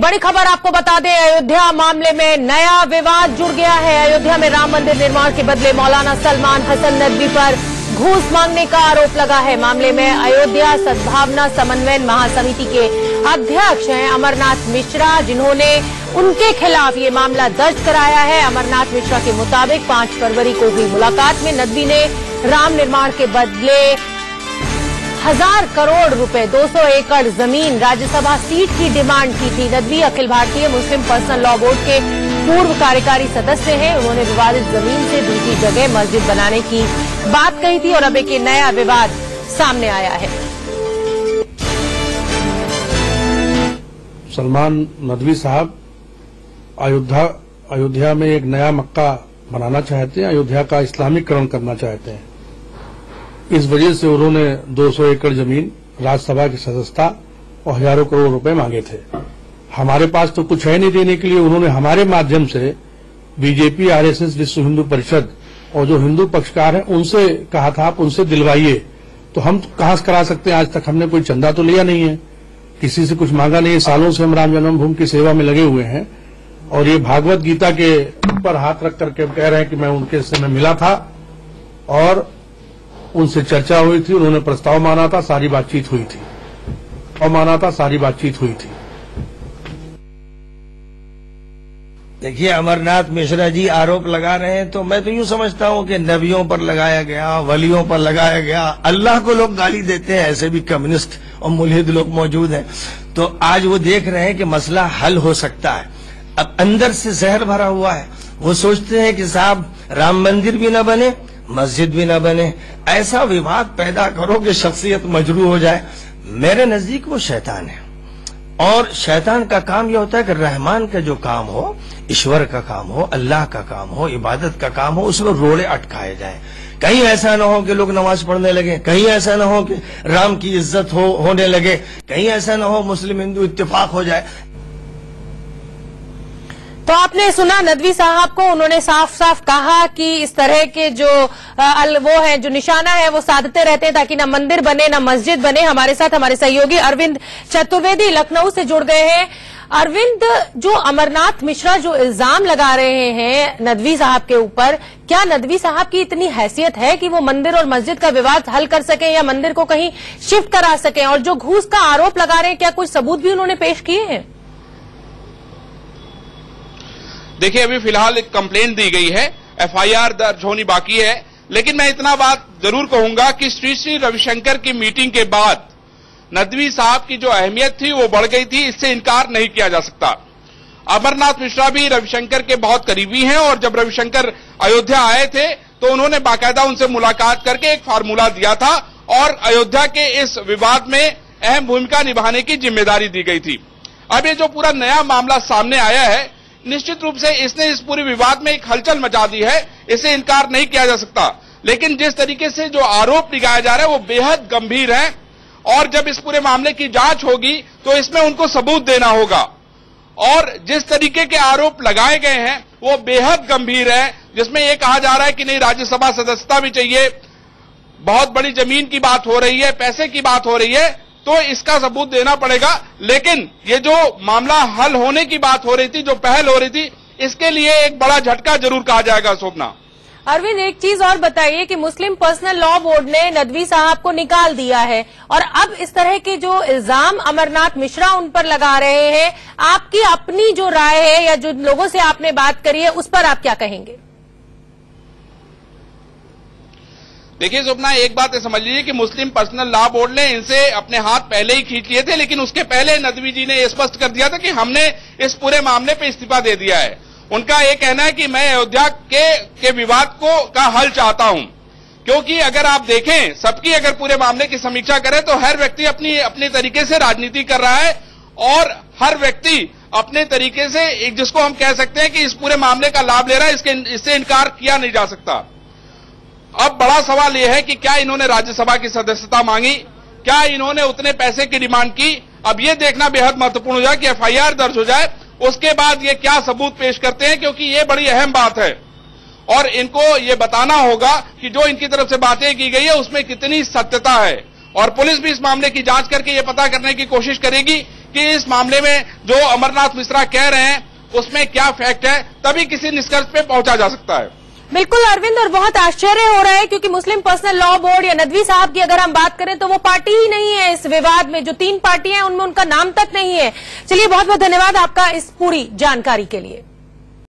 बड़ी खबर आपको बता दें, अयोध्या मामले में नया विवाद जुड़ गया है। अयोध्या में राम मंदिर निर्माण के बदले मौलाना सलमान हसन नदवी पर घूस मांगने का आरोप लगा है। मामले में अयोध्या सद्भावना समन्वयन महासमिति के अध्यक्ष हैं अमरनाथ मिश्रा, जिन्होंने उनके खिलाफ ये मामला दर्ज कराया है। अमरनाथ मिश्रा के मुताबिक 5 फरवरी को हुई मुलाकात में नदवी ने राम निर्माण के बदले 1000 करोड़ रुपए, 200 एकड़ जमीन, राज्यसभा सीट की डिमांड की थी। नदवी अखिल भारतीय मुस्लिम पर्सनल लॉ बोर्ड के पूर्व कार्यकारी सदस्य हैं। उन्होंने विवादित जमीन से दूसरी जगह मस्जिद बनाने की बात कही थी और अब एक नया विवाद सामने आया है। सलमान नदवी साहब अयोध्या में एक नया मक्का बनाना चाहते हैं, अयोध्या का इस्लामीकरण करना चाहते हैं। इस वजह से उन्होंने 200 एकड़ जमीन, राज्यसभा की सदस्यता और हजारों करोड़ रुपए मांगे थे। हमारे पास तो कुछ है नहीं देने के लिए। उन्होंने हमारे माध्यम से बीजेपी, आरएसएस, विश्व हिंदू परिषद और जो हिंदू पक्षकार हैं उनसे कहा था आप उनसे दिलवाइए। तो हम कहां से करा सकते हैं? आज तक हमने कोई चंदा तो लिया नहीं है, किसी से कुछ मांगा नहीं है। सालों से हम राम जन्मभूमि की सेवा में लगे हुए हैं और ये भागवत गीता के ऊपर हाथ रख करके कह रहे हैं कि मैं उनके से मिला था और उनसे चर्चा हुई थी, उन्होंने प्रस्ताव माना था, सारी बातचीत हुई थी। देखिए, अमरनाथ मिश्रा जी आरोप लगा रहे हैं तो मैं तो यूं समझता हूं कि नबियों पर लगाया गया, वलियों पर लगाया गया। अल्लाह को लोग गाली देते हैं, ऐसे भी कम्युनिस्ट और मुल्हिद लोग मौजूद हैं। तो आज वो देख रहे हैं कि मसला हल हो सकता है। अब अंदर से जहर भरा हुआ है। वो सोचते हैं कि साहब राम मंदिर भी न बने, मस्जिद भी न बने, ऐसा विवाद पैदा करो कि शख्सियत मजरू हो जाए। मेरे नजदीक वो शैतान है और शैतान का काम यह होता है कि रहमान का जो काम हो, ईश्वर का काम हो, अल्लाह का काम हो, इबादत का काम हो, उसमें रोड़े अटकाए जाए। कहीं ऐसा न हो कि लोग नमाज पढ़ने लगे, कहीं ऐसा न हो कि राम की इज्जत होने लगे, कहीं ऐसा न हो मुस्लिम हिंदू इत्तेफाक हो जाए। तो आपने सुना नदवी साहब को, उन्होंने साफ साफ कहा कि इस तरह के जो वो है, जो निशाना है वो साधते रहते हैं ताकि ना मंदिर बने ना मस्जिद बने। हमारे साथ हमारे सहयोगी अरविंद चतुर्वेदी लखनऊ से जुड़ गए हैं। अरविंद, जो अमरनाथ मिश्रा जो इल्जाम लगा रहे हैं नदवी साहब के ऊपर, क्या नदवी साहब की इतनी हैसियत है कि वो मंदिर और मस्जिद का विवाद हल कर सके या मंदिर को कहीं शिफ्ट करा सके? और जो घूस का आरोप लगा रहे हैं, क्या कुछ सबूत भी उन्होंने पेश किए हैं? देखिए, अभी फिलहाल एक कंप्लेंट दी गई है, एफआईआर दर्ज होनी बाकी है। लेकिन मैं इतना बात जरूर कहूंगा कि श्री रविशंकर की मीटिंग के बाद नदवी साहब की जो अहमियत थी वो बढ़ गई थी, इससे इनकार नहीं किया जा सकता। अमरनाथ मिश्रा भी रविशंकर के बहुत करीबी हैं और जब रविशंकर अयोध्या आए थे तो उन्होंने बाकायदा उनसे मुलाकात करके एक फार्मूला दिया था और अयोध्या के इस विवाद में अहम भूमिका निभाने की जिम्मेदारी दी गई थी। अब ये जो पूरा नया मामला सामने आया है, निश्चित रूप से इसने इस पूरे विवाद में एक हलचल मचा दी है, इसे इनकार नहीं किया जा सकता। लेकिन जिस तरीके से जो आरोप लगाया जा रहा है वो बेहद गंभीर है और जब इस पूरे मामले की जांच होगी तो इसमें उनको सबूत देना होगा। और जिस तरीके के आरोप लगाए गए हैं वो बेहद गंभीर है, जिसमें यह कहा जा रहा है कि नहीं राज्यसभा सदस्यता भी चाहिए, बहुत बड़ी जमीन की बात हो रही है, पैसे की बात हो रही है, तो इसका सबूत देना पड़ेगा। लेकिन ये जो मामला हल होने की बात हो रही थी, जो पहल हो रही थी, इसके लिए एक बड़ा झटका जरूर कहा जाएगा। शोभना, अरविंद, एक चीज और बताइए कि मुस्लिम पर्सनल लॉ बोर्ड ने नदवी साहब को निकाल दिया है और अब इस तरह के जो इल्जाम अमरनाथ मिश्रा उन पर लगा रहे हैं, आपकी अपनी जो राय है या जो लोगों से आपने बात करी है उस पर आप क्या कहेंगे? देखिए स्वप्ना, एक बात समझ लीजिए कि मुस्लिम पर्सनल लॉ बोर्ड ने इनसे अपने हाथ पहले ही खींच लिए थे, लेकिन उसके पहले नदवी जी ने स्पष्ट कर दिया था कि हमने इस पूरे मामले पे इस्तीफा दे दिया है। उनका ये कहना है कि मैं अयोध्या के विवाद का हल चाहता हूं, क्योंकि अगर आप देखें सबकी अगर पूरे मामले की समीक्षा करें तो हर व्यक्ति अपने तरीके से राजनीति कर रहा है और हर व्यक्ति अपने तरीके से एक जिसको हम कह सकते हैं कि इस पूरे मामले का लाभ ले रहा है, इससे इनकार किया नहीं जा सकता। अब बड़ा सवाल यह है कि क्या इन्होंने राज्यसभा की सदस्यता मांगी, क्या इन्होंने उतने पैसे की डिमांड की? अब यह देखना बेहद महत्वपूर्ण हो जाए कि एफआईआर दर्ज हो जाए, उसके बाद ये क्या सबूत पेश करते हैं, क्योंकि ये बड़ी अहम बात है और इनको ये बताना होगा कि जो इनकी तरफ से बातें की गई है उसमें कितनी सत्यता है। और पुलिस भी इस मामले की जांच करके ये पता करने की कोशिश करेगी कि इस मामले में जो अमरनाथ मिश्रा कह रहे हैं उसमें क्या फैक्ट है, तभी किसी निष्कर्ष पे पहुंचा जा सकता है। बिल्कुल अरविंद, और बहुत आश्चर्य हो रहा है क्योंकि मुस्लिम पर्सनल लॉ बोर्ड या नदवी साहब की अगर हम बात करें तो वो पार्टी ही नहीं है इस विवाद में। जो 3 पार्टियां हैं उनमें उनका नाम तक नहीं है। चलिए, बहुत बहुत धन्यवाद आपका इस पूरी जानकारी के लिए।